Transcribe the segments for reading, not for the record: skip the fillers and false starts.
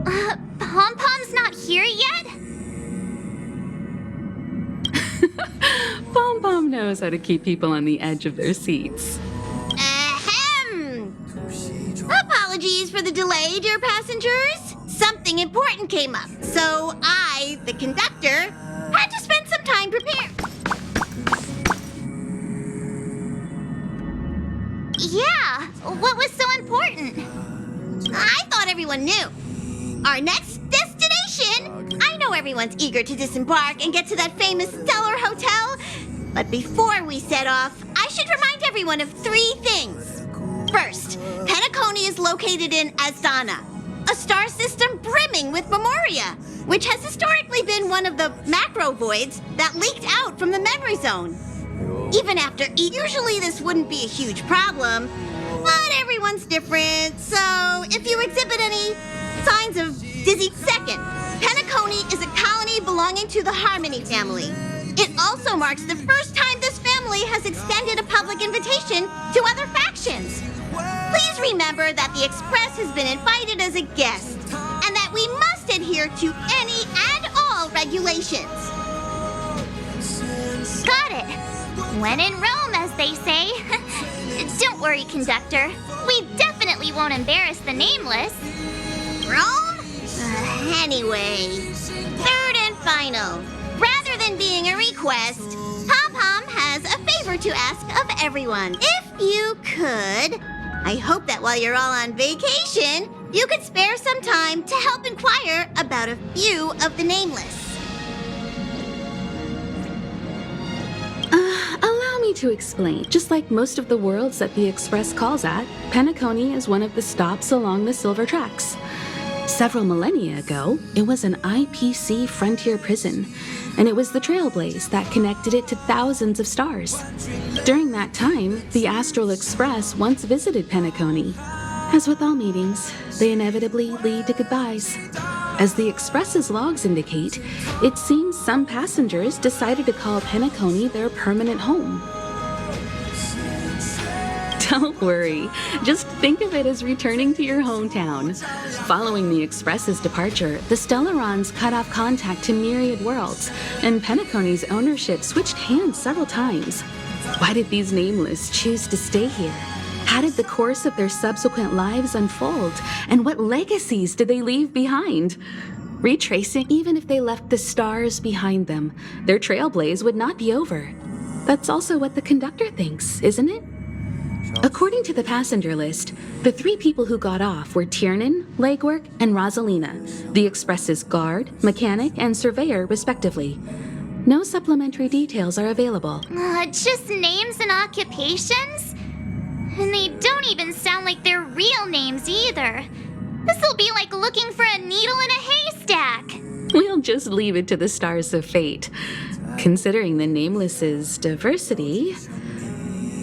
Pom-Pom's not here yet? Pom-Pom knows how to keep people on the edge of their seats. Ahem! Apologies for the delay, dear passengers. Something important came up, so I, the conductor, had to spend some time preparing. Yeah, what was so important? I thought everyone knew. Our next destination! I know everyone's eager to disembark and get to that famous Stellar Hotel, but before we set off, I should remind everyone of 3 things. First, Pennacony is located in Asdana, a star system brimming with memoria, which has historically been one of the macro voids that leaked out from the memory zone. Even after usually this wouldn't be a huge problem, but everyone's different, so if you exhibit any signs of dizzy second, Pennacony is a colony belonging to the Harmony family. It also marks the first time this family has extended a public invitation to other factions. Please remember that the Express has been invited as a guest, and that we must adhere to any and all regulations. Got it. When in Rome, as they say. Don't worry, conductor. We definitely won't embarrass the nameless. Rome? Anyway, third and final. Rather than being a request, Pom-Pom has a favor to ask of everyone. If you could, I hope that while you're all on vacation, you could spare some time to help inquire about a few of the nameless. Allow me to explain. Just like most of the worlds that the Express calls at, Pennacony is one of the stops along the Silver Tracks. Several millennia ago, it was an IPC frontier prison, and it was the Trailblaze that connected it to thousands of stars. During that time, the Astral Express once visited Pennacony. As with all meetings, they inevitably lead to goodbyes. As the Express's logs indicate, it seems some passengers decided to call Pennacony their permanent home. Don't worry, just think of it as returning to your hometown. Following the Express's departure, the Stellarons cut off contact to myriad worlds, and Pennacony's ownership switched hands several times. Why did these nameless choose to stay here? How did the course of their subsequent lives unfold? And what legacies did they leave behind? Retracing, even if they left the stars behind them, their trailblaze would not be over. That's also what the conductor thinks, isn't it? According to the passenger list, the 3 people who got off were Tiernan, Legwork, and Rosalina, the Express's guard, mechanic, and surveyor, respectively. No supplementary details are available. Just names and occupations? And they don't even sound like their real names either. This'll be like looking for a needle in a haystack. We'll just leave it to the stars of fate. Considering the Nameless's diversity,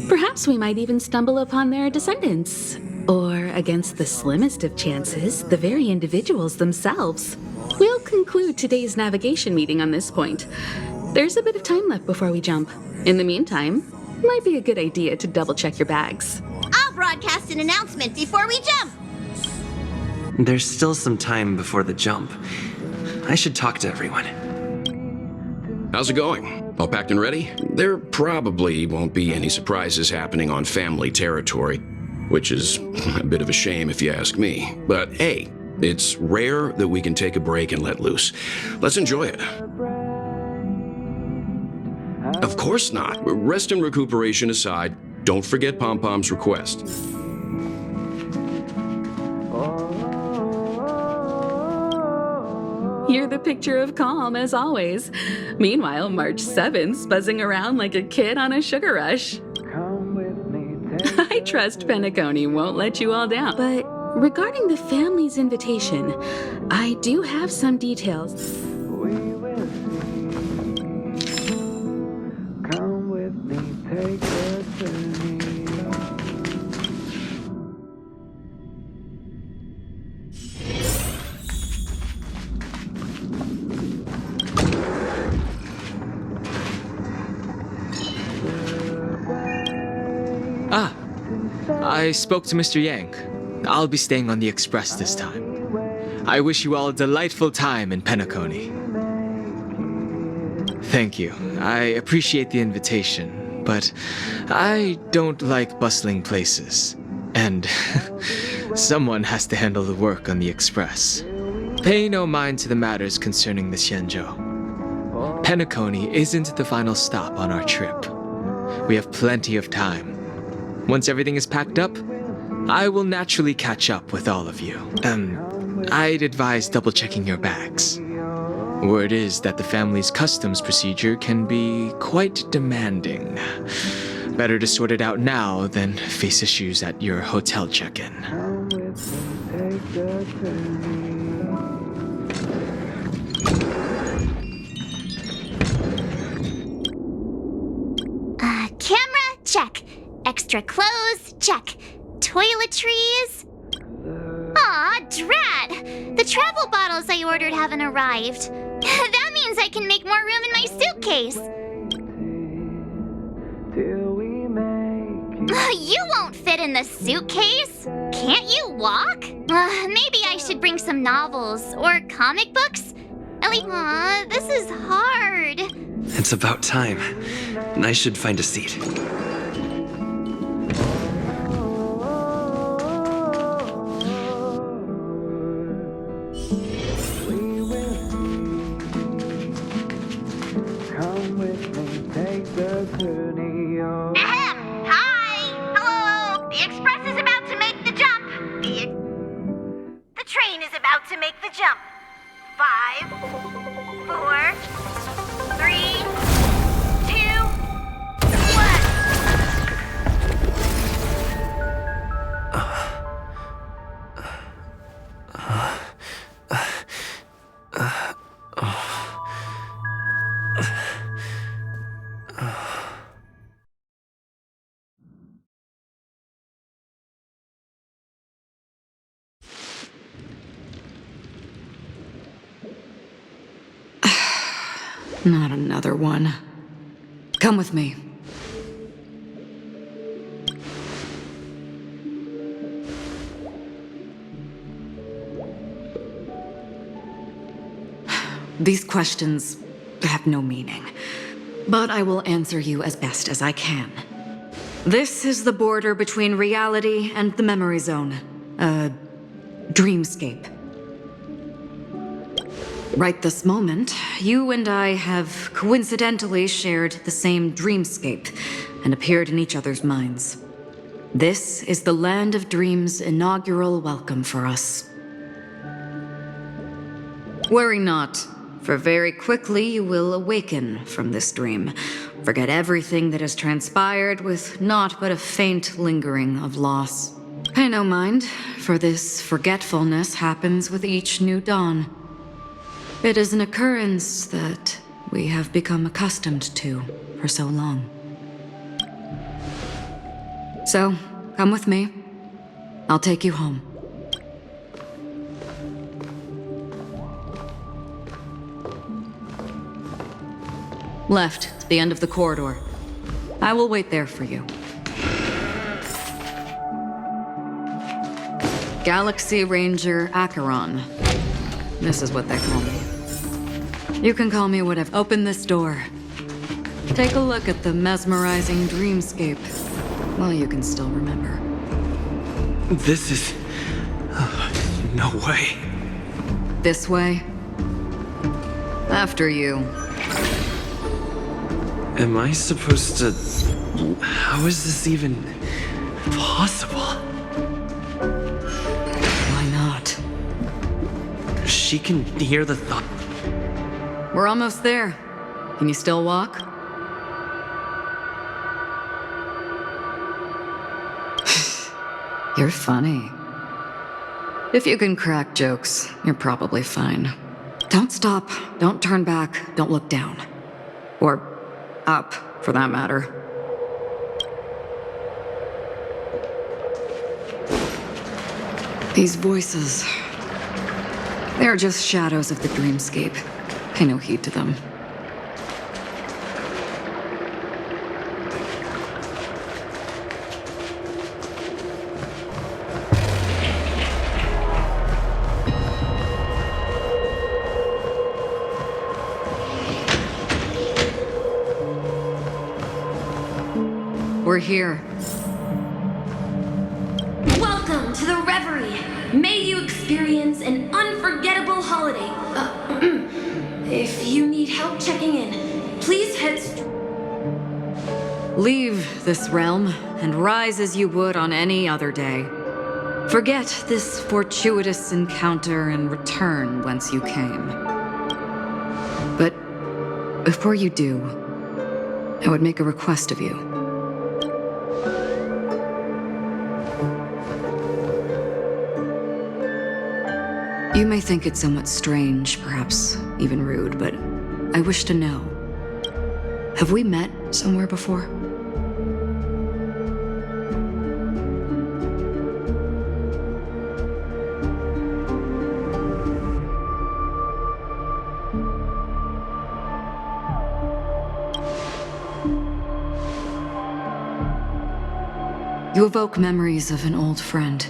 perhaps we might even stumble upon their descendants. Or, against the slimmest of chances, the very individuals themselves. We'll conclude today's navigation meeting on this point. There's a bit of time left before we jump. In the meantime, might be a good idea to double-check your bags. I'll broadcast an announcement before we jump. There's still some time before the jump. I should talk to everyone. How's it going? All packed and ready? There probably won't be any surprises happening on family territory, which is a bit of a shame if you ask me. But hey, it's rare that we can take a break and let loose. Let's enjoy it. Of course not. Rest and recuperation aside, don't forget Pom-Pom's request. You're the picture of calm, as always. Meanwhile, March 7th's buzzing around like a kid on a sugar rush. I trust Pennacony won't let you all down. But regarding the family's invitation, I do have some details. I spoke to Mr. Yang. I'll be staying on the Express this time. I wish you all a delightful time in Pennacony. Thank you. I appreciate the invitation, but I don't like bustling places. And someone has to handle the work on the express. Pay no mind to the matters concerning the Xianzhou. Pennacony isn't the final stop on our trip. We have plenty of time. Once everything is packed up, I will naturally catch up with all of you. I'd advise double-checking your bags. Word is that the family's customs procedure can be quite demanding. Better to sort it out now than face issues at your hotel check-in. Camera, check. Extra clothes, check. Toiletries. Aw, drat! The travel bottles I ordered haven't arrived. That means I can make more room in my suitcase. You won't fit in the suitcase. Can't you walk? Maybe I should bring some novels or comic books. At least, this is hard. It's about time. I should find a seat. Ahem! Hi! Hello! The express is about to make the jump. The train is about to make the jump. 5, 4, 3, 2, Not another one. Come with me. These questions have no meaning, but I will answer you as best as I can. This is the border between reality and the memory zone, a dreamscape. Right this moment, you and I have coincidentally shared the same dreamscape and appeared in each other's minds. This is the Land of Dreams' inaugural welcome for us. Worry not, for very quickly you will awaken from this dream, forget everything that has transpired with naught but a faint lingering of loss. Pay no mind, for this forgetfulness happens with each new dawn. It is an occurrence that we have become accustomed to for so long. So, come with me. I'll take you home. Left, to the end of the corridor. I will wait there for you. Galaxy Ranger Acheron. This is what they call me. You can call me whatever. Open this door. Take a look at the mesmerizing dreamscape while you can still remember. This is... no way. This way. After you. Am I supposed to... How is this even possible? Why not? She can hear the thought. We're almost there. Can you still walk? You're funny. If you can crack jokes, you're probably fine. Don't stop, don't turn back, don't look down. Or up, for that matter. These voices, they're just shadows of the dreamscape. Pay no heed to them. we're here. Welcome to the Reverie. May you experience an unforgettable holiday. If you need help checking in, please head Leave this realm and rise as you would on any other day. Forget this fortuitous encounter and return whence you came. But before you do, I would make a request of you. You may think it somewhat strange, perhaps even rude, but I wish to know. Have we met somewhere before? You evoke memories of an old friend.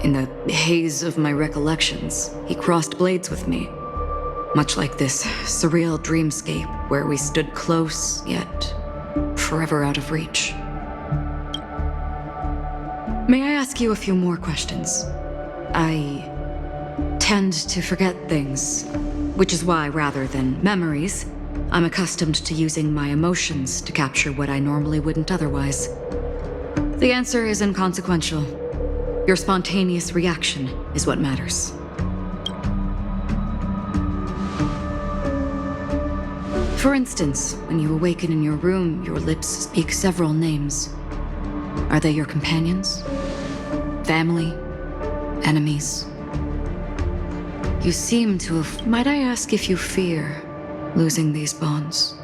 In the haze of my recollections, he crossed blades with me, much like this surreal dreamscape where we stood close, yet forever out of reach. May I ask you a few more questions? I tend to forget things, which is why, rather than memories, I'm accustomed to using my emotions to capture what I normally wouldn't otherwise. The answer is inconsequential. Your spontaneous reaction is what matters. For instance, when you awaken in your room, your lips speak several names. Are they your companions? Family? Enemies? You seem to have... Might I ask if you fear losing these bonds?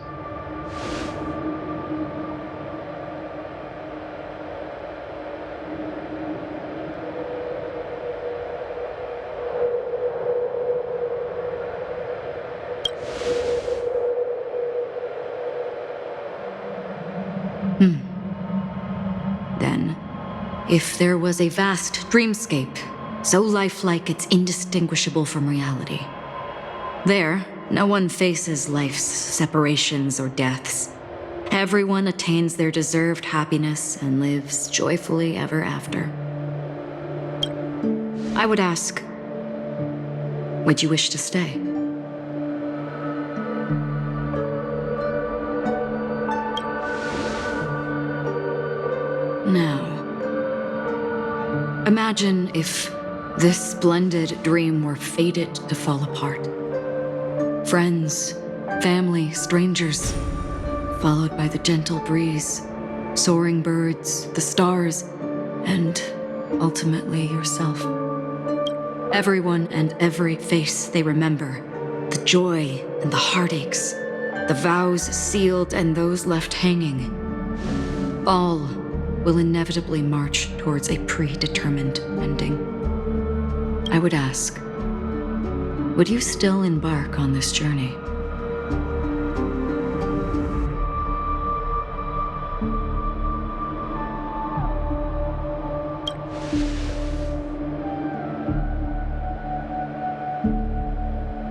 Then, if there was a vast dreamscape, so lifelike it's indistinguishable from reality, there, no one faces life's separations or deaths. Everyone attains their deserved happiness and lives joyfully ever after. I would ask, would you wish to stay? Now, imagine if this splendid dream were fated to fall apart. Friends, family, strangers, followed by the gentle breeze, soaring birds, the stars, and ultimately yourself. Everyone and every face they remember, the joy and the heartaches, the vows sealed and those left hanging, all will inevitably march towards a predetermined ending. I would ask, would you still embark on this journey?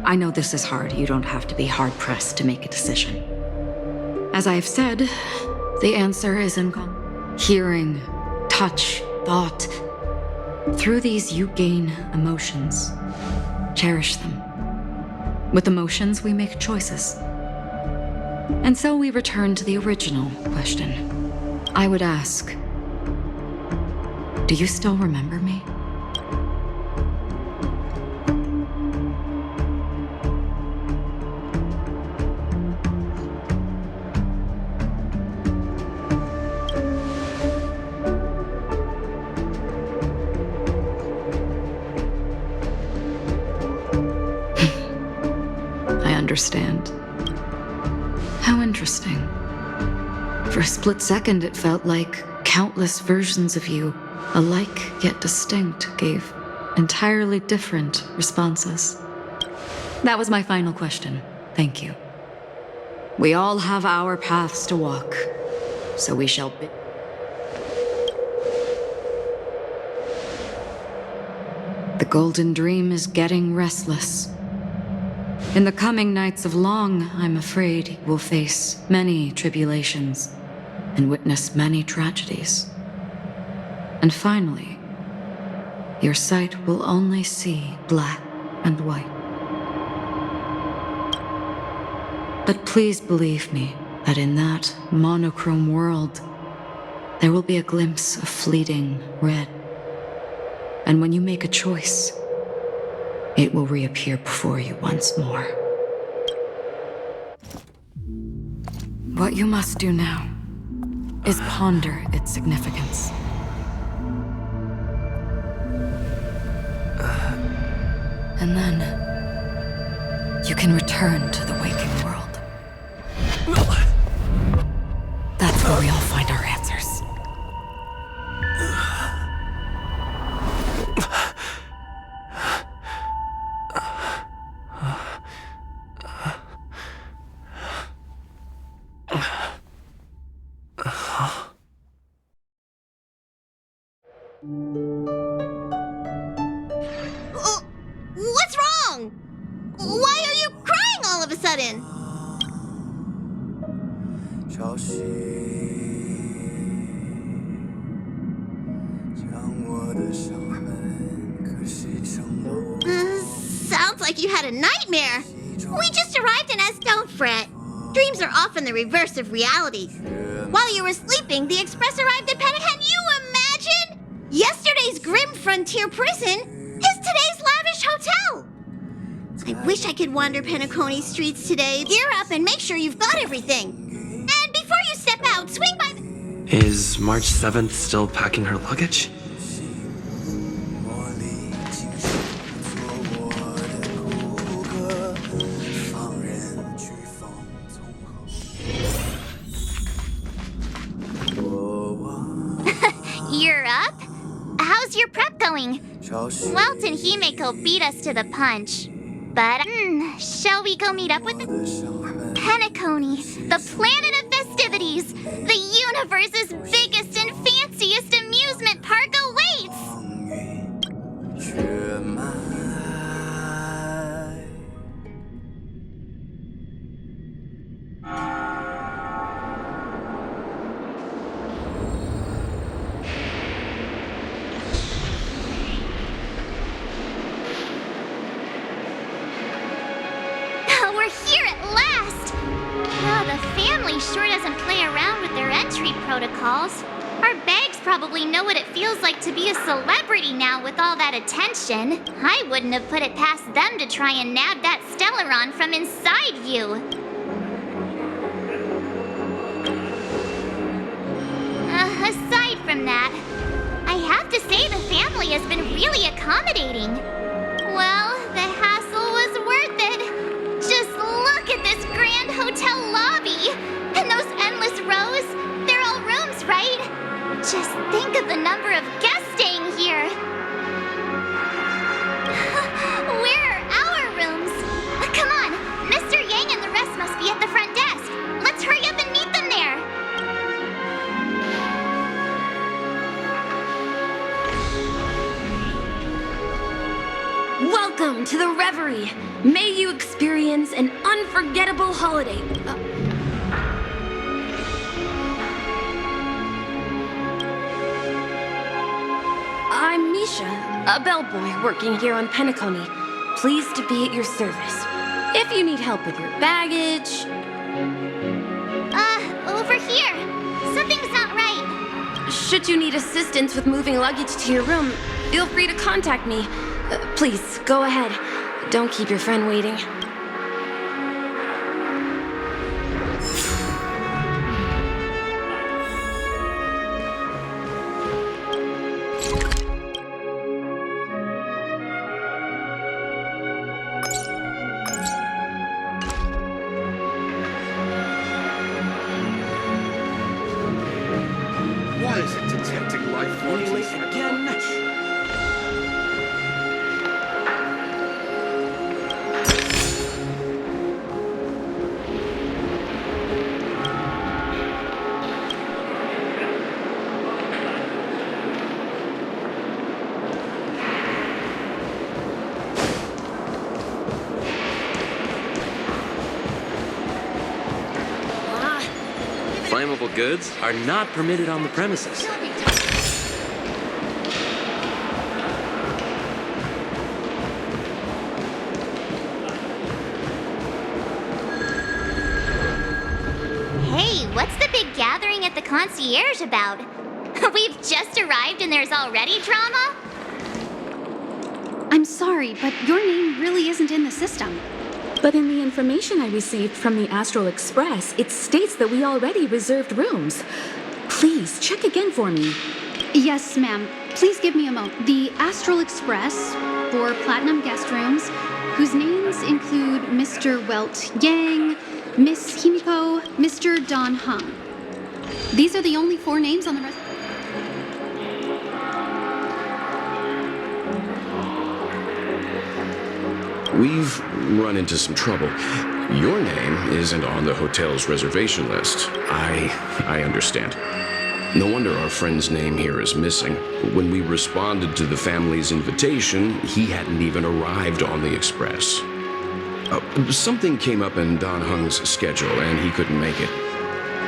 I know this is hard. You don't have to be hard-pressed to make a decision. As I've said, the answer is in hearing, touch, thought. Through these, you gain emotions. Cherish them. With emotions, we make choices. And so we return to the original question. I would ask, do you still remember me? Understand. How interesting. For a split second, it felt like countless versions of you, alike yet distinct, gave entirely different responses. That was my final question. Thank you. We all have our paths to walk, so we shall be. The golden dream is getting restless. In the coming nights of long, I'm afraid, you will face many tribulations. and witness many tragedies. And finally, your sight will only see black and white. But please believe me that in that monochrome world, there will be a glimpse of fleeting red. And when you make a choice, it will reappear before you once more. What you must do now is ponder its significance. And then you can return to the waking world. That's where we all find our answers. What's wrong? Why are you crying all of a sudden? Sounds like you had a nightmare. We just arrived in S. Don't fret. Dreams are often the reverse of reality. While you were sleeping, the express arrived at Pennacony. Can you imagine? Yesterday's grim frontier prison is today's lavish hotel. I wish I could wander Pennacony streets today. Gear up and make sure you've got everything. And before you step out, swing by the... Is March 7th still packing her luggage? You're up? How's your prep going? Welt and Himeko beat us to the punch. But, shall we go meet up with the... Pennacony, the planet of festivities! The universe's biggest and fanciest amusement park awaits! We're here at last! Oh, the family sure doesn't play around with their entry protocols. Our bags probably know what it feels like to be a celebrity now with all that attention. I wouldn't have put it past them to try and nab that Stellaron from inside you. Aside from that, I have to say the family has been really accommodating. Well, the hassle was worth it. Just look at this grand hotel lobby! And those endless rows, they're all rooms, right? Just think of the number of guests staying here. Where are our rooms? Come on, Mr. Yang and the rest must be at the front desk. Let's hurry up and meet them there. Welcome to the Reverie. May you experience an unforgettable holiday. I'm Misha, a bellboy working here on Pennacony. Pleased to be at your service. If you need help with your baggage... Over here. Something's not right. Should you need assistance with moving luggage to your room, feel free to contact me. Please, go ahead. Don't keep your friend waiting. Why is it detecting life forms again? collectible goods are not permitted on the premises. Hey, what's the big gathering at the concierge about? We've just arrived and there's already drama? I'm sorry, but your name really isn't in the system. But in the information I received from the Astral Express, it states that we already reserved rooms. Please, check again for me. Yes, ma'am. Please give me a moment. The Astral Express for Platinum Guest Rooms, whose names include Mr. Welt Yang, Miss Himiko, Mr. Don Hung. These are the only 4 names on the rest. We've run into some trouble. Your name isn't on the hotel's reservation list. I understand. No wonder our friend's name here is missing. When we responded to the family's invitation, he hadn't even arrived on the express. Something came up in Don Hung's schedule, and he couldn't make it.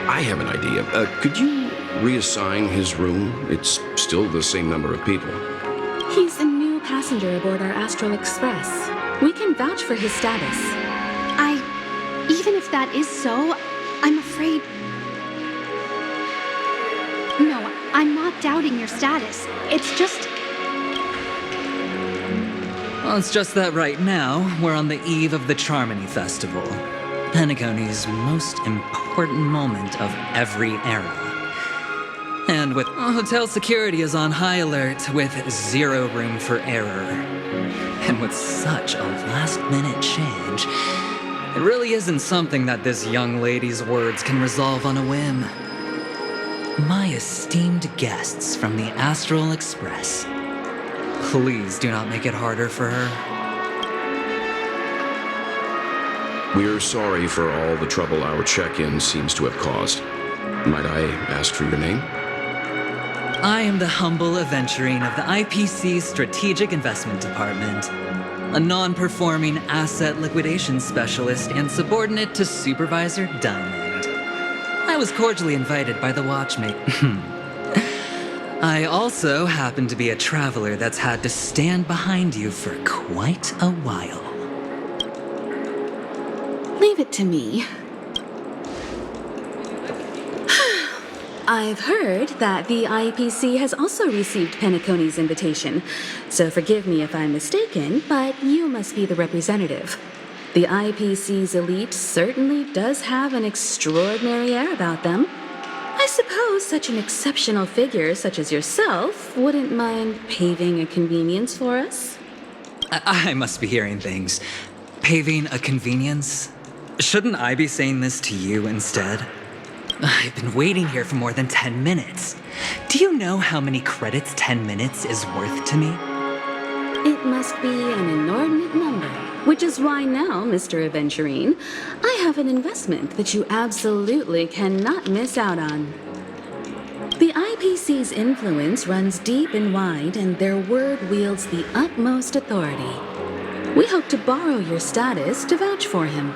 I have an idea. Could you reassign his room? It's still the same number of people. He's a new passenger aboard our Astral Express. We can vouch for his status. Even if that is so, I'm afraid... No, I'm not doubting your status. It's just... Well, it's just that right now, we're on the eve of the Charmony Festival. Pennacony's most important moment of every era. And with hotel security is on high alert with 0 room for error. And with such a last-minute change, it really isn't something that this young lady's words can resolve on a whim. My esteemed guests from the Astral Express, please do not make it harder for her. We're sorry for all the trouble our check-in seems to have caused. Might I ask for your name? I am the humble aventurine of the IPC's Strategic Investment Department, a non-performing asset liquidation specialist and subordinate to Supervisor Diamond. I was cordially invited by the watchmaker. I also happen to be a traveler that's had to stand behind you for quite a while. Leave it to me. I've heard that the IPC has also received Pennacony's invitation, so forgive me if I'm mistaken, but you must be the representative. The IPC's elite certainly does have an extraordinary air about them. I suppose such an exceptional figure such as yourself wouldn't mind paving a convenience for us? I must be hearing things. Paving a convenience? Shouldn't I be saying this to you instead? I've been waiting here for more than 10 minutes. Do you know how many credits 10 minutes is worth to me? It must be an inordinate number, which is why now, Mr. Aventurine, I have an investment that you absolutely cannot miss out on. The IPC's influence runs deep and wide, and their word wields the utmost authority. We hope to borrow your status to vouch for him.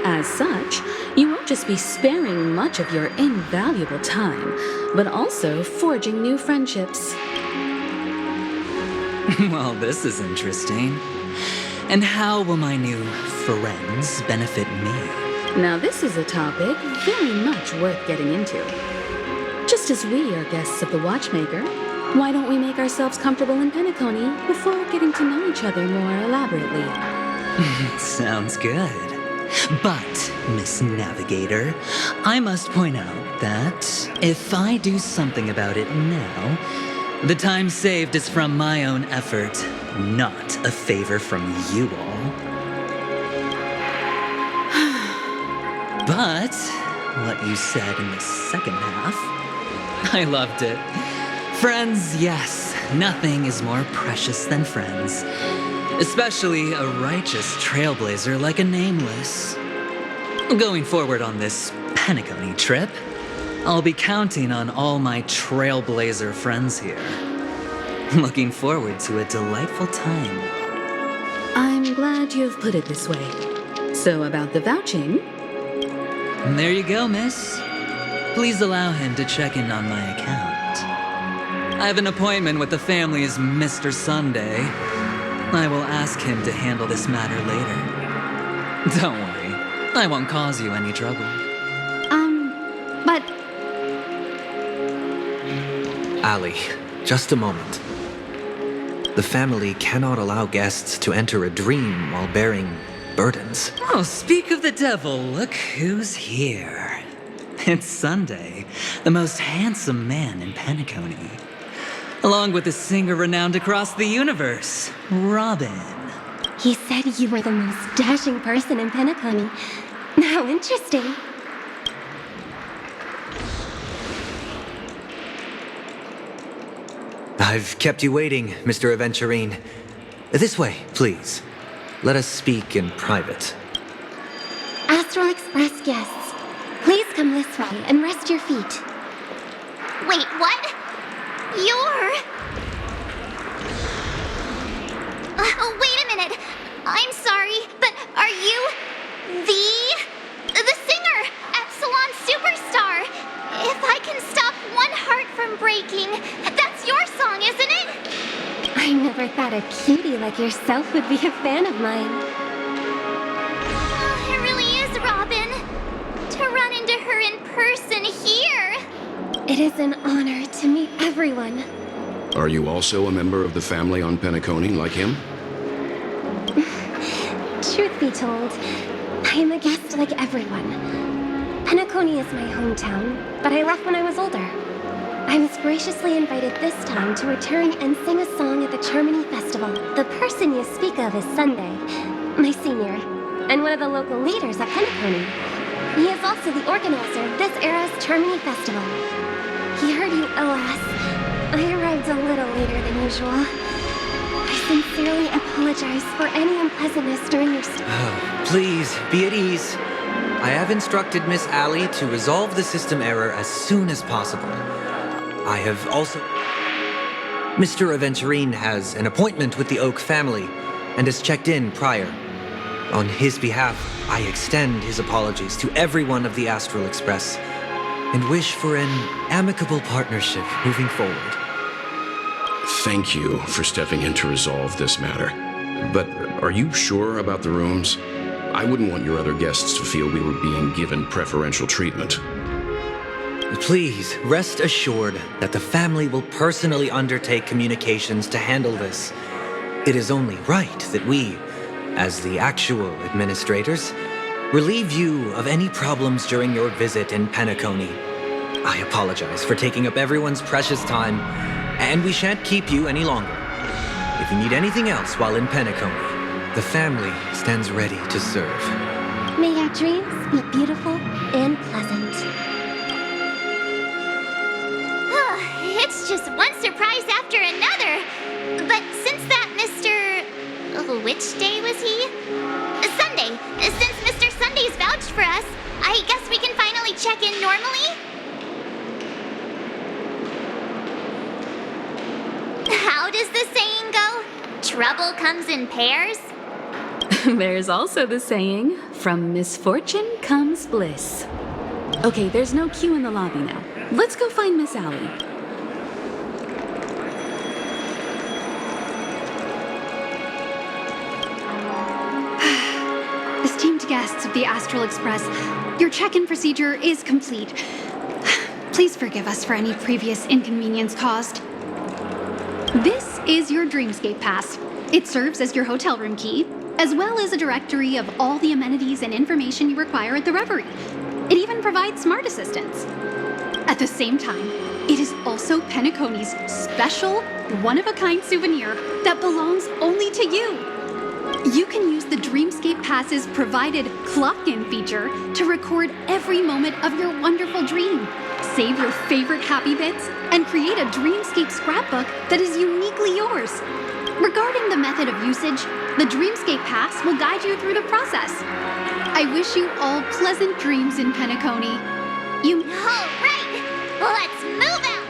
As such, you won't just be sparing much of your invaluable time, but also forging new friendships. Well, this is interesting. And how will my new friends benefit me? Now this is a topic very much worth getting into. Just as we are guests of the Watchmaker, why don't we make ourselves comfortable in Pennacony before getting to know each other more elaborately? Sounds good. But, Miss Navigator, I must point out that if I do something about it now, the time saved is from my own effort, not a favor from you all. But, what you said in the second half, I loved it. Friends, yes, nothing is more precious than friends. Especially a righteous trailblazer like a Nameless. Going forward on this Pennacony trip, I'll be counting on all my trailblazer friends here. Looking forward to a delightful time. I'm glad you've put it this way. So about the vouching? There you go, miss. please allow him to check in on my account. I have an appointment with the family's Mr. Sunday. I will ask him to handle this matter later. Don't worry, I won't cause you any trouble. But Ali, just a moment. The family cannot allow guests to enter a dream while bearing burdens. Oh, speak of the devil, look who's here. It's Sunday, the most handsome man in Pennacony. Along with a singer renowned across the universe, Robin. He said you were the most dashing person in Pennacony. How interesting. I've kept you waiting, Mr. Aventurine. This way, please. Let us speak in private. Astral Express guests, please come this way and rest your feet. Wait, what? You're... Oh, wait a minute. I'm sorry, but are you the singer, Epsilon Superstar? If I can stop one heart from breaking, that's your song, isn't it? I never thought a cutie like yourself would be a fan of mine. It really is, Robin. To run into her in person here. It is an honor to meet everyone. Are you also a member of the family on Pennacony like him? Truth be told, I am a guest like everyone. Pennacony is my hometown, but I left when I was older. I was graciously invited this time to return and sing a song at the Charmony Festival. The person you speak of is Sunday, my senior, and one of the local leaders at Pennacony. He is also the organizer of this era's Charmony Festival. He heard you, alas. I arrived a little later than usual. I sincerely apologize for any unpleasantness during your stay. Please, be at ease. I have instructed Miss Ali to resolve the system error as soon as possible. I have also... Mr. Aventurine has an appointment with the Oak family and has checked in prior. On his behalf, I extend his apologies to everyone of the Astral Express and wish for an amicable partnership moving forward. Thank you for stepping in to resolve this matter. But are you sure about the rooms? I wouldn't want your other guests to feel we were being given preferential treatment. Please, rest assured that the family will personally undertake communications to handle this. It is only right that we, as the actual administrators, relieve you of any problems during your visit in Pennacony. I apologize for taking up everyone's precious time, and we shan't keep you any longer. If you need anything else while in Pennacony, the family stands ready to serve. May your dreams be beautiful and pleasant. It's just one surprise after another. But since that Mr... which day was he? Sunday. Since Mr. Sunday's vouched for us, I guess we can finally check in normally? How does the saying go? Trouble comes in pairs? There's also the saying, from misfortune comes bliss. Okay, there's no queue in the lobby now. Let's go find Miss Ali. Esteemed guests of the Astral Express, your check-in procedure is complete. Please forgive us for any previous inconvenience caused. This is your Dreamscape Pass. It serves as your hotel room key, as well as a directory of all the amenities and information you require at the Reverie. It even provides smart assistants. At the same time, it is also Pennacony's special, one-of-a-kind souvenir that belongs only to you. You can use the Dreamscape Pass's provided clock-in feature to record every moment of your wonderful dream, save your favorite happy bits, and create a Dreamscape scrapbook that is uniquely yours. Regarding the method of usage, the Dreamscape Pass will guide you through the process. I wish you all pleasant dreams in Pennacony. You... All right, let's move out!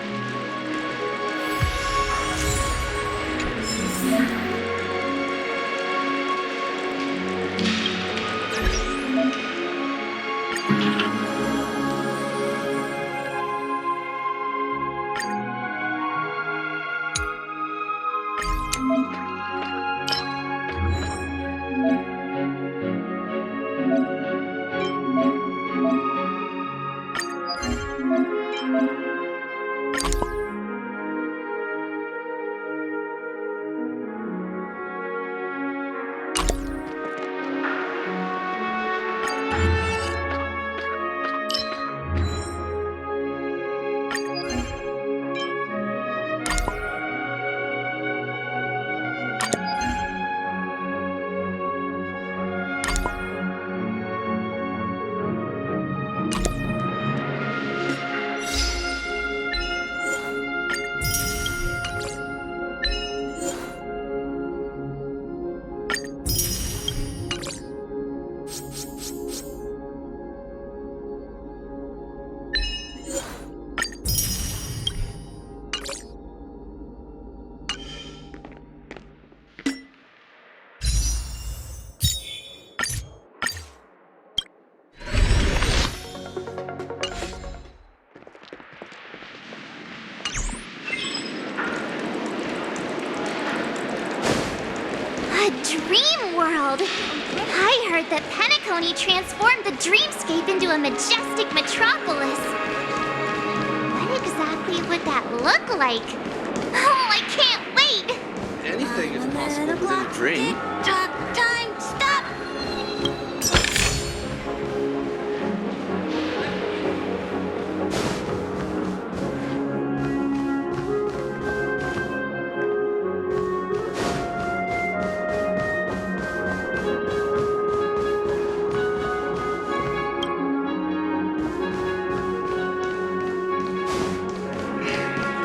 A dream world! I heard that pennacony transformed the dreamscape into a majestic metropolis. What exactly would that look like? Oh, I can't wait! Anything is possible within a dream. Time, stop!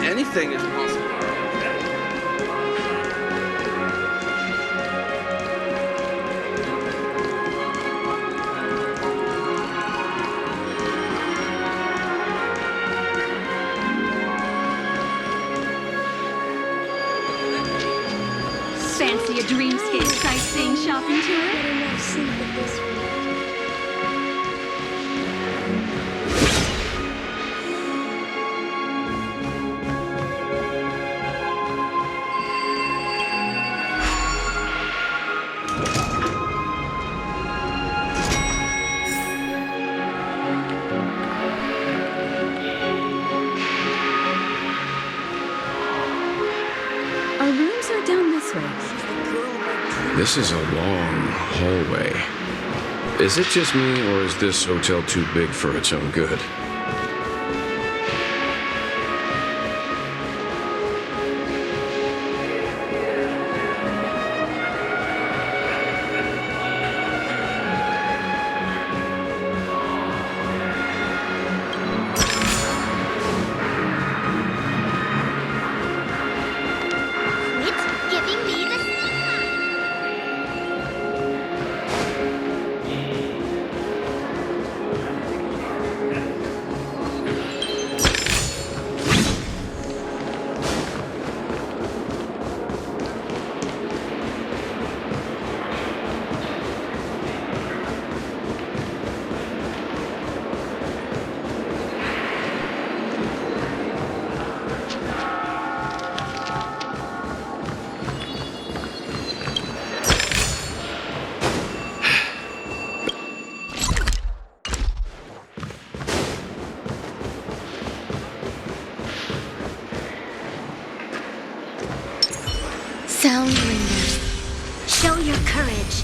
Anything is possible. Fancy a dreamscape sightseeing shopping tour? Our rooms are down this way. This is a long hallway. Is it just me, or is this hotel too big for its own good? Quit giving me the stink Sound lingers. Show your courage.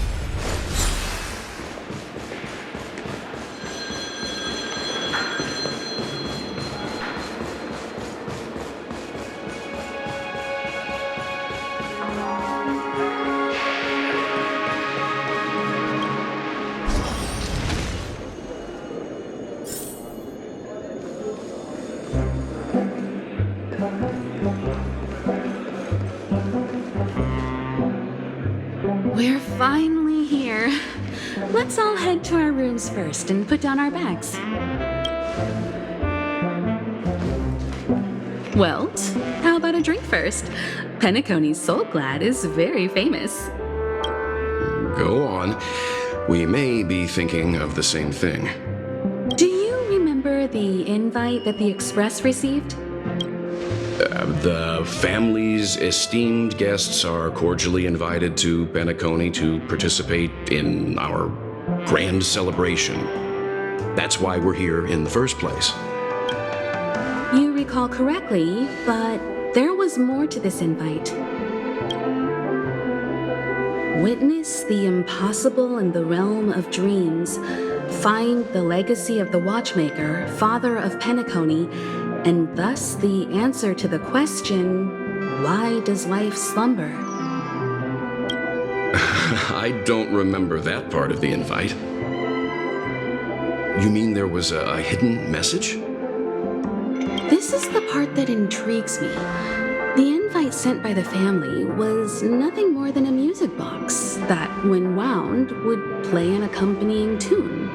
We're finally here. Let's all head to our rooms first and put down our bags. Welt, how about a drink first? Pennacony's Soul Glad is very famous. Go on. We may be thinking of the same thing. Do you remember the invite that the Express received? The family's esteemed guests are cordially invited to Pennacony to participate in our grand celebration. That's why we're here in the first place. You recall correctly, but there was more to this invite. Witness the impossible in the realm of dreams. Find the legacy of the Watchmaker, father of Pennacony, and thus the answer to the question, why does life slumber? I don't remember that part of the invite. You mean there was a hidden message? This is the part that intrigues me. The invite sent by the family was nothing more than a music box that, when wound, would play an accompanying tune.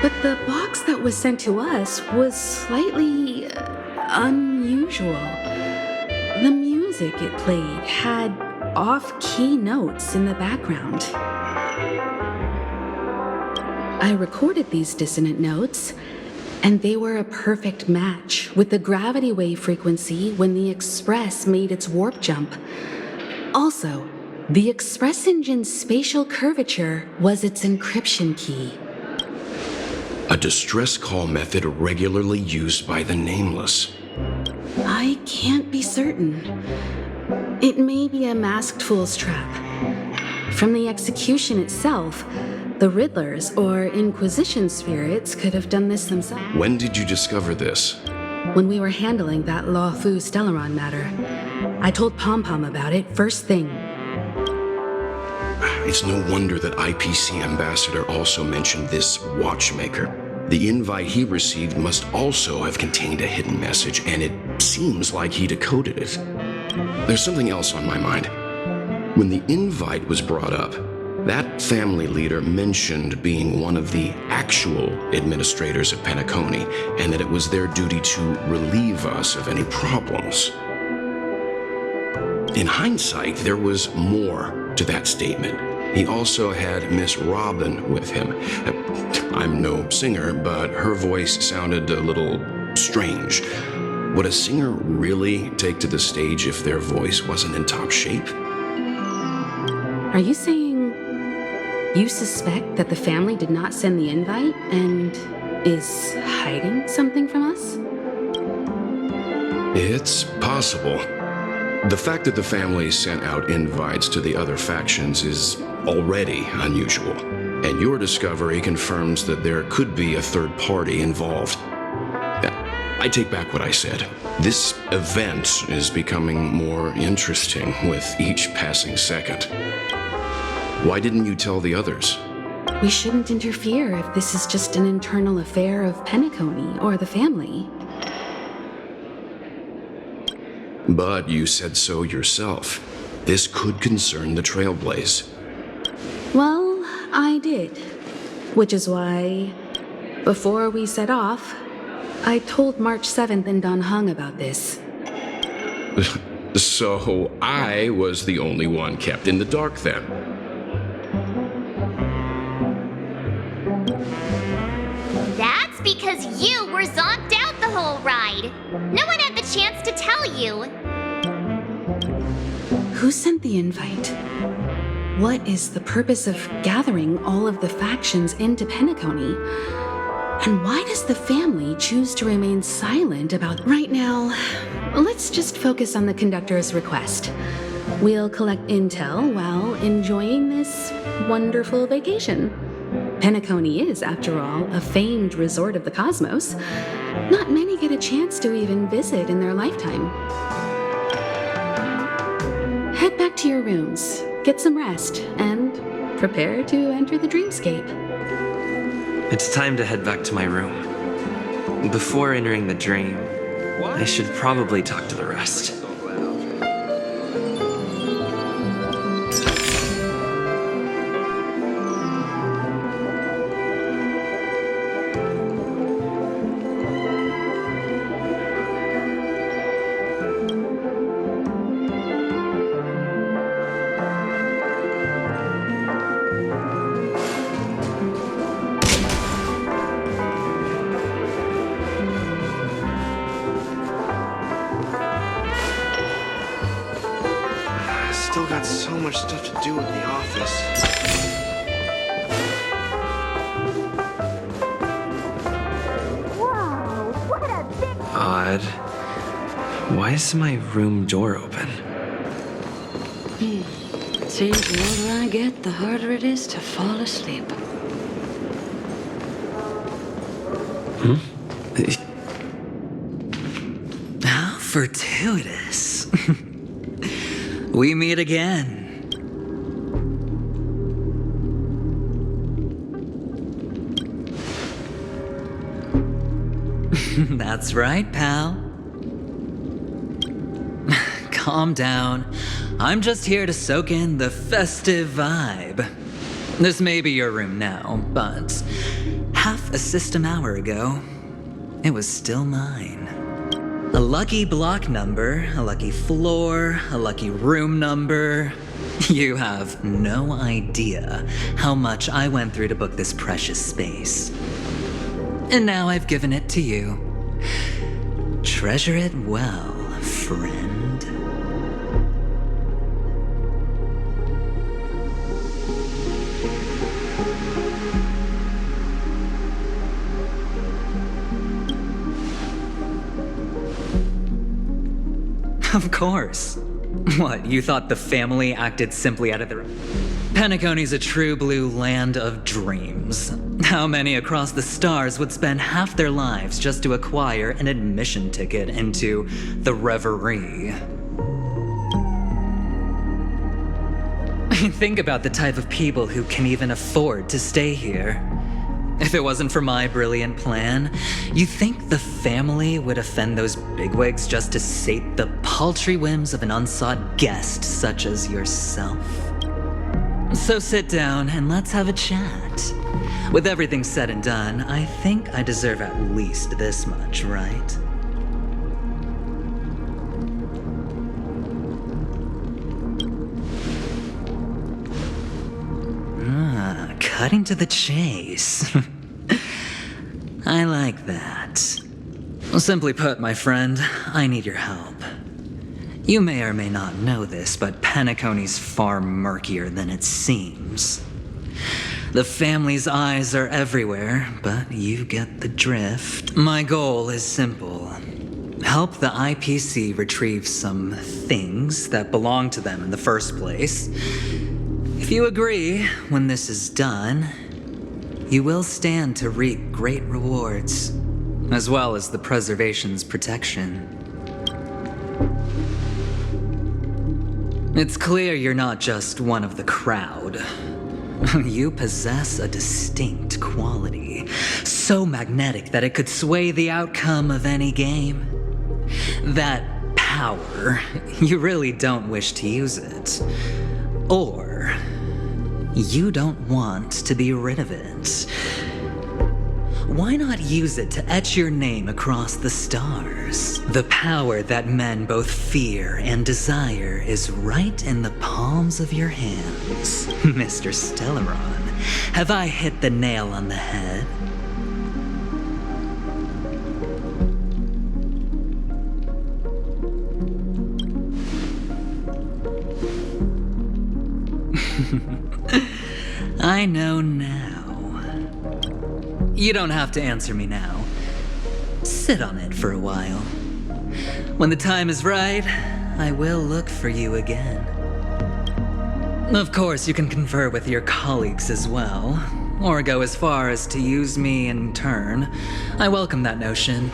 But the box that was sent to us was slightly unusual. The music it played had off-key notes in the background. I recorded these dissonant notes, and they were a perfect match with the gravity wave frequency when the Express made its warp jump. Also, the Express engine's spatial curvature was its encryption key. A distress call method regularly used by the Nameless. I can't be certain. It may be a masked fool's trap. From the execution itself, the Riddlers or Inquisition spirits could have done this themselves. When did you discover this? When we were handling that Law Fu Stellaron matter, I told Pom Pom about it first thing. It's no wonder that IPC Ambassador also mentioned this watchmaker. The invite he received must also have contained a hidden message, and it seems like he decoded it. There's something else on my mind. When the invite was brought up, that family leader mentioned being one of the actual administrators of Pennacony, and that it was their duty to relieve us of any problems. In hindsight, there was more to that statement. He also had Miss Robin with him. I'm no singer, but her voice sounded a little strange. Would a singer really take to the stage if their voice wasn't in top shape? Are you saying you suspect that the family did not send the invite and is hiding something from us? It's possible. The fact that the family sent out invites to the other factions is already unusual, and your discovery confirms that there could be a third party involved. I take back what I said. This event is becoming more interesting with each passing second. Why didn't you tell the others? We shouldn't interfere if this is just an internal affair of Pennacony or the family. But you said so yourself. This could concern the Trailblaze. Well, I did. Which is why, before we set off, I told March 7th and Don Hung about this. So I was the only one kept in the dark then. That's because you were zonked out the whole ride. No one had the chance to tell you. Who sent the invite? What is the purpose of gathering all of the factions into Pennacony? And why does the family choose to remain silent about... Right now, let's just focus on the conductor's request. We'll collect intel while enjoying this wonderful vacation. Pennacony is, after all, a famed resort of the cosmos. Not many get a chance to even visit in their lifetime. Head back to your rooms, get some rest, and prepare to enter the dreamscape. It's time to head back to my room. Before entering the dream, I should probably talk to the rest. Still got so much stuff to do in the office. Whoa, what a big... Odd. Why is my room door open? Seems the older I get, the harder it is to fall asleep. How fortuitous. We meet again. That's right, pal. Calm down. I'm just here to soak in the festive vibe. This may be your room now, but half a system hour ago, it was still mine. A lucky block number, a lucky floor, a lucky room number. You have no idea how much I went through to book this precious space. And now I've given it to you. Treasure it well, friend. Of course. What, you thought the family acted simply out of their... Pennacony's a true blue land of dreams. How many across the stars would spend half their lives just to acquire an admission ticket into the reverie? Think about the type of people who can even afford to stay here. If it wasn't for my brilliant plan, you think the family would offend those bigwigs just to sate the paltry whims of an unsought guest such as yourself? So sit down and let's have a chat. With everything said and done, I think I deserve at least this much, right? Cutting to the chase. I like that. Simply put, my friend, I need your help. You may or may not know this, but Pennacony's far murkier than it seems. The family's eyes are everywhere, but you get the drift. My goal is simple. Help the IPC retrieve some things that belong to them in the first place. If you agree, when this is done, you will stand to reap great rewards, as well as the preservation's protection. It's clear you're not just one of the crowd. You possess a distinct quality, so magnetic that it could sway the outcome of any game. That power, you really don't wish to use it. Or you don't want to be rid of it. Why not use it to etch your name across the stars? The power that men both fear and desire is right in the palms of your hands. Mr. Stellaron, have I hit the nail on the head? I know now. You don't have to answer me now. Sit on it for a while. When the time is right, I will look for you again. Of course, you can confer with your colleagues as well, or go as far as to use me in turn. I welcome that notion,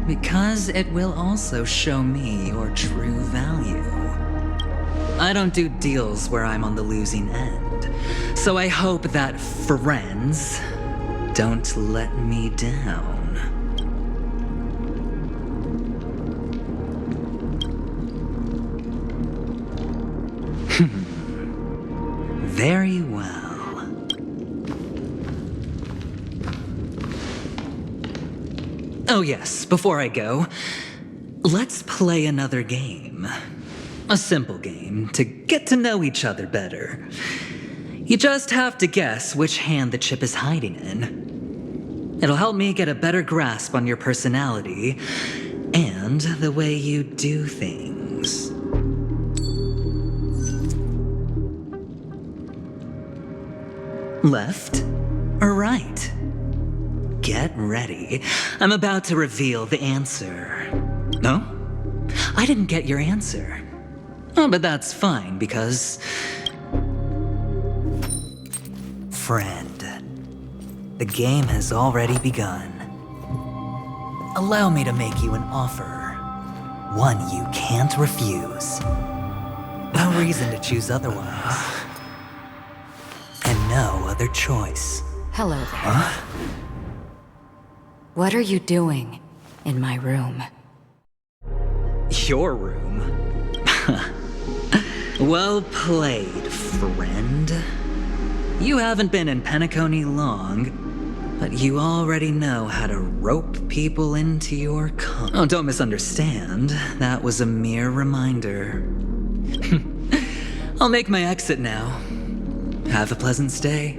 because it will also show me your true value. I don't do deals where I'm on the losing end, so I hope that friends don't let me down. Very well. Oh yes, before I go, let's play another game. A simple game to get to know each other better. You just have to guess which hand the chip is hiding in. It'll help me get a better grasp on your personality and the way you do things. Left or right? Get ready. I'm about to reveal the answer. No? I didn't get your answer. Oh, but that's fine because... Friend, the game has already begun. Allow me to make you an offer. One you can't refuse. No reason to choose otherwise. And no other choice. Hello there. Huh? What are you doing in my room? Your room? Well played, friend. You haven't been in Pennacony long, but you already know how to rope people into your Oh, don't misunderstand. That was a mere reminder. I'll make my exit now. Have a pleasant stay.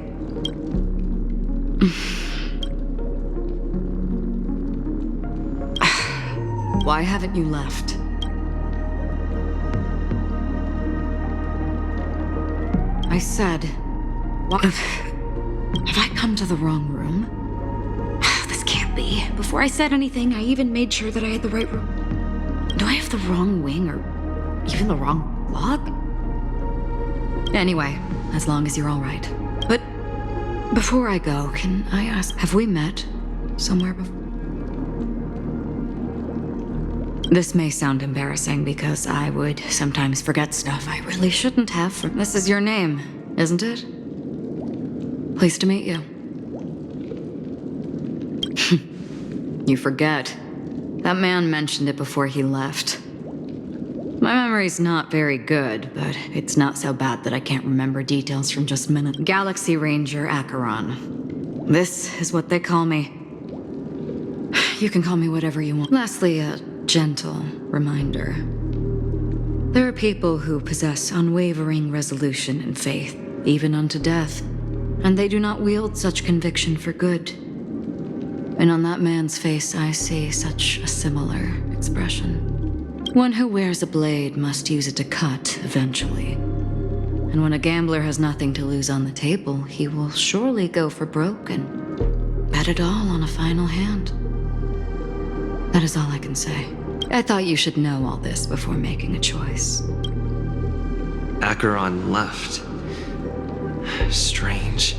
Why haven't you left? I said, what? Have I come to the wrong room? This can't be. Before I said anything, I even made sure that I had the right room. Do I have the wrong wing or even the wrong log? Anyway, as long as you're all right. But before I go, can I ask, have we met somewhere before? This may sound embarrassing because I would sometimes forget stuff I really shouldn't have. This is your name, isn't it? Pleased to meet you. You forget. That man mentioned it before he left. My memory's not very good, but it's not so bad that I can't remember details from just minutes. Galaxy Ranger Acheron. This is what they call me. You can call me whatever you want. Lastly, a gentle reminder. There are people who possess unwavering resolution and faith, even unto death, and they do not wield such conviction for good. And on that man's face I see such a similar expression. One who wears a blade must use it to cut eventually. And when a gambler has nothing to lose on the table, he will surely go for broke and bet it all on a final hand. That is all I can say. I thought you should know all this before making a choice. Acheron left. Strange.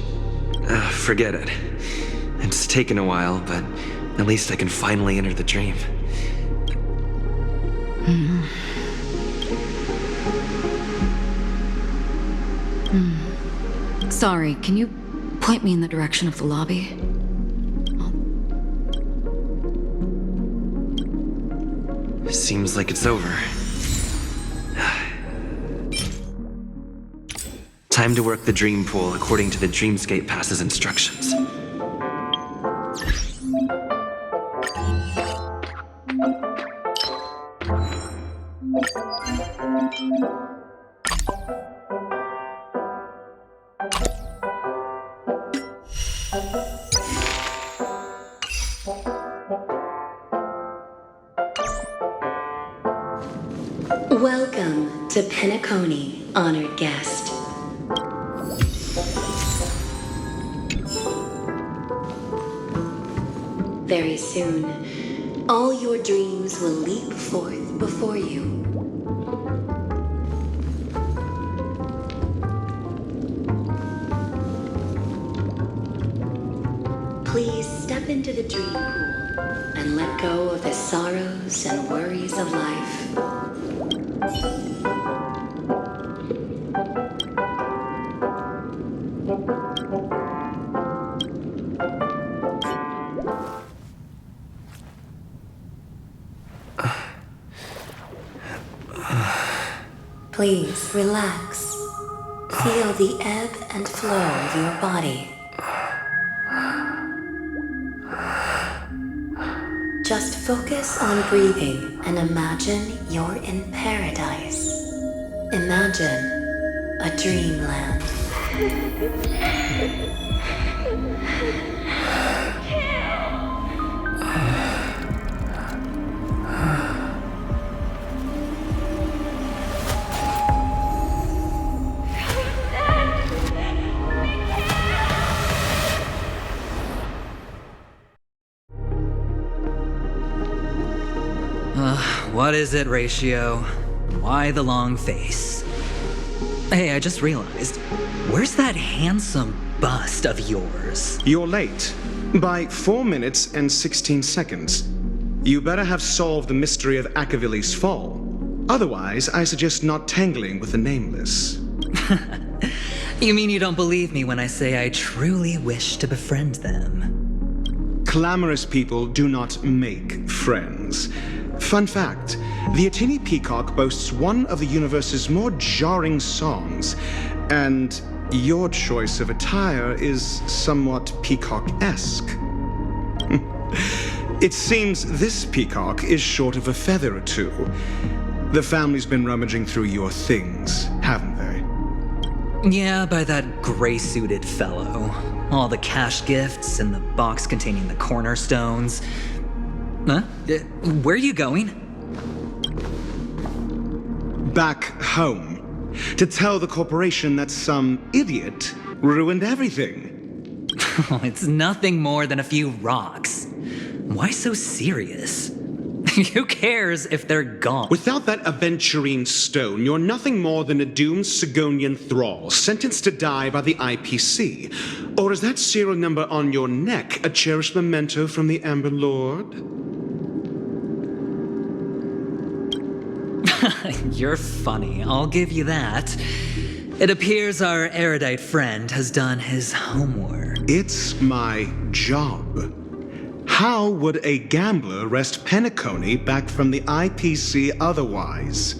Forget it. It's taken a while, but at least I can finally enter the dream. Sorry, can you point me in the direction of the lobby? Seems like it's over. Time to work the dream pool according to the Dreamscape Pass's instructions. Welcome to Pennacony, honored guest. Very soon, all your dreams will leap forth before you. Please step into the dream pool and let go of the sorrows and worries of life. Please relax. Feel the ebb and flow of your body. Just focus on breathing and imagine you're in paradise. Imagine a dreamland. What is it, Ratio? Why the long face? Hey, I just realized, where's that handsome bust of yours? You're late. By 4 minutes and 16 seconds. You better have solved the mystery of Akavili's fall. Otherwise, I suggest not tangling with the nameless. You mean you don't believe me when I say I truly wish to befriend them? Clamorous people do not make friends. Fun fact, the Atini Peacock boasts one of the universe's more jarring songs, and your choice of attire is somewhat peacock-esque. It seems this peacock is short of a feather or two. The family's been rummaging through your things, haven't they? Yeah, by that gray-suited fellow. All the cash gifts and the box containing the cornerstones. Huh? Where are you going? Back home. To tell the corporation that some idiot ruined everything. It's nothing more than a few rocks. Why so serious? Who cares if they're gone? Without that aventurine stone, you're nothing more than a doomed Sigonian thrall, sentenced to die by the IPC. Or is that serial number on your neck a cherished memento from the Amber Lord? You're funny, I'll give you that. It appears our erudite friend has done his homework. It's my job. How would a gambler wrest pennacony back from the IPC otherwise?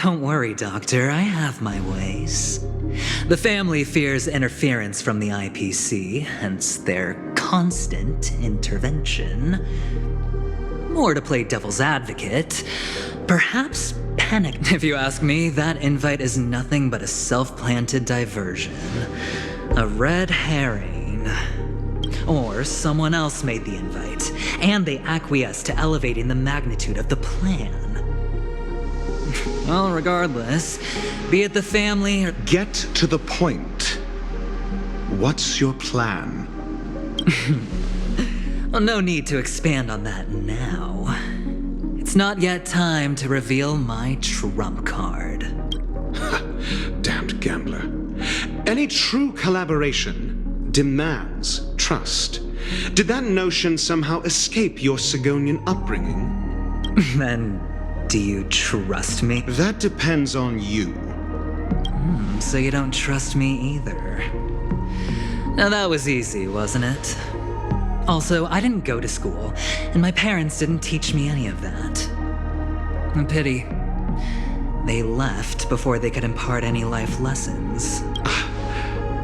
Don't worry, Doctor, I have my ways. The family fears interference from the IPC, hence their constant intervention. Or to play devil's advocate, perhaps panic. If you ask me, that invite is nothing but a self-planted diversion. A red herring. Or someone else made the invite, and they acquiesced to elevating the magnitude of the plan. Well, regardless, be it the family or... Get to the point. What's your plan? Well, no need to expand on that now. It's not yet time to reveal my trump card. Damned gambler. Any true collaboration demands trust. Did that notion somehow escape your Sigonian upbringing? Then, do you trust me? That depends on you. So you don't trust me either. Now that was easy, wasn't it? Also, I didn't go to school, and my parents didn't teach me any of that. A pity. They left before they could impart any life lessons.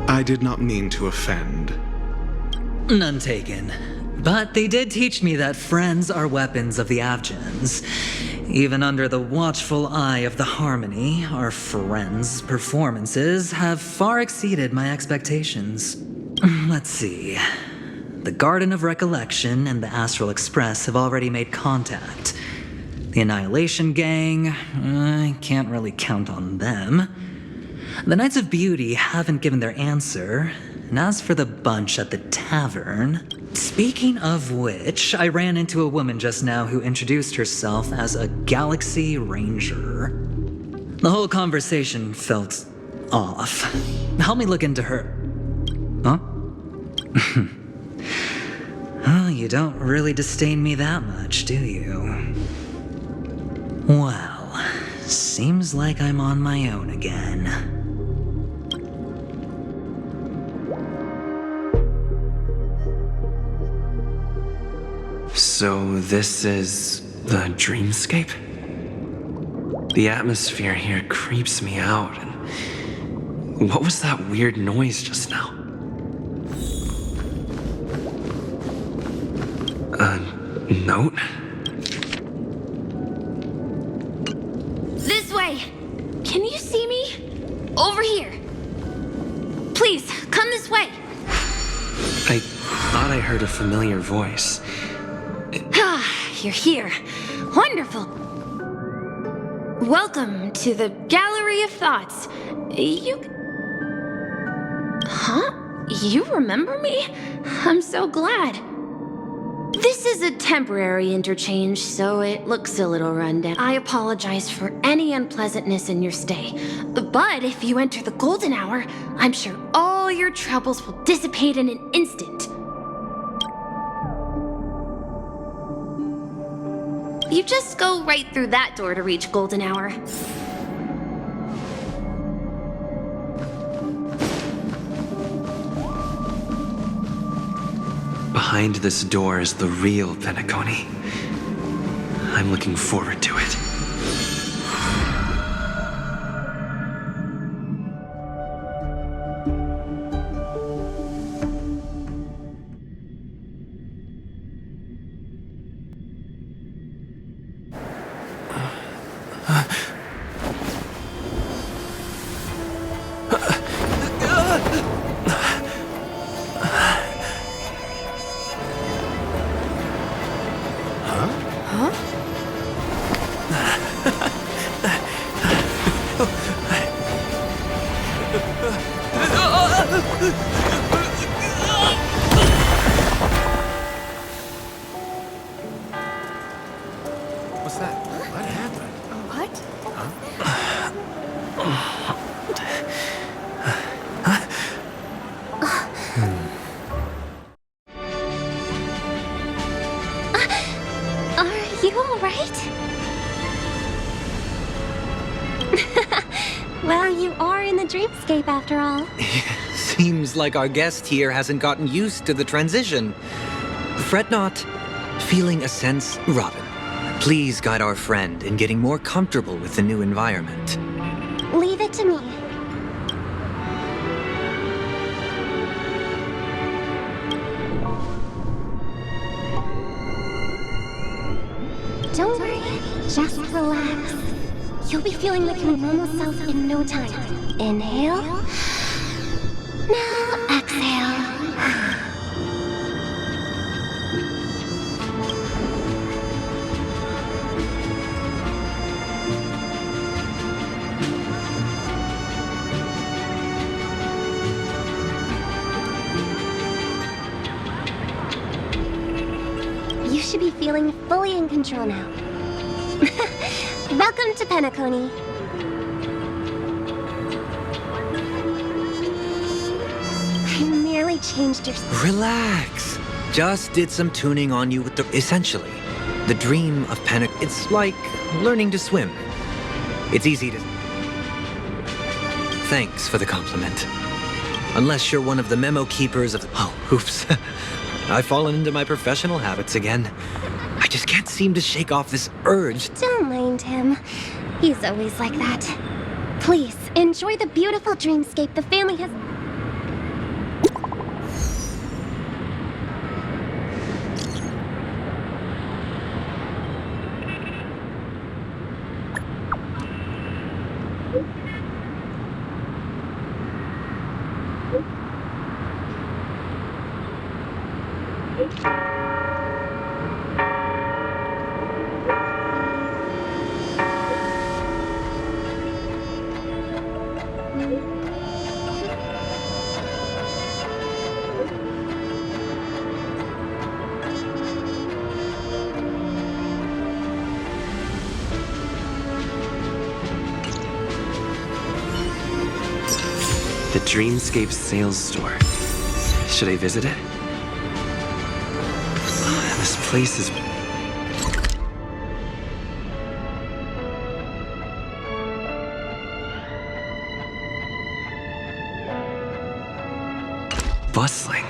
I did not mean to offend. None taken. But they did teach me that friends are weapons of the Avgens. Even under the watchful eye of the Harmony, our friends' performances have far exceeded my expectations. Let's see. The Garden of Recollection and the Astral Express have already made contact. The Annihilation Gang, I can't really count on them. The Knights of Beauty haven't given their answer. And as for the bunch at the tavern, speaking of which, I ran into a woman just now who introduced herself as a Galaxy Ranger. The whole conversation felt off. Help me look into her. Huh? Oh, you don't really disdain me that much, do you? Well, seems like I'm on my own again. So this is the dreamscape? The atmosphere here creeps me out. And what was that weird noise just now? A note? This way! Can you see me? Over here! Please, come this way! I thought I heard a familiar voice. You're here. Wonderful. Welcome to the Gallery of Thoughts. Huh? You remember me? I'm so glad. This is a temporary interchange, so it looks a little rundown. I apologize for any unpleasantness in your stay. But if you enter the golden hour, I'm sure all your troubles will dissipate in an instant. You just go right through that door to reach golden hour. Behind this door is the real pennacony. I'm looking forward to it. Are you alright? Well, you are in the dreamscape after all. Seems like our guest here hasn't gotten used to the transition. Fret not. Feeling a sense, Robin, please guide our friend in getting more comfortable with the new environment. Leave it to me. Don't worry, just relax. You'll be feeling like your normal self in no time. Inhale. Now exhale. You should be feeling fully in control now. Welcome to Pennacony. I merely changed your... Relax. Just did some tuning on you with the... Essentially, the dream of Pennac... It's like learning to swim. It's easy to... Thanks for the compliment. Unless you're one of the memo keepers of... Oh, oops. I've fallen into my professional habits again. I just can't seem to shake off this urge. Don't mind him. He's always like that. Please, enjoy the beautiful dreamscape the family has... The Dreamscape sales store. Should I visit it? This place is... bustling.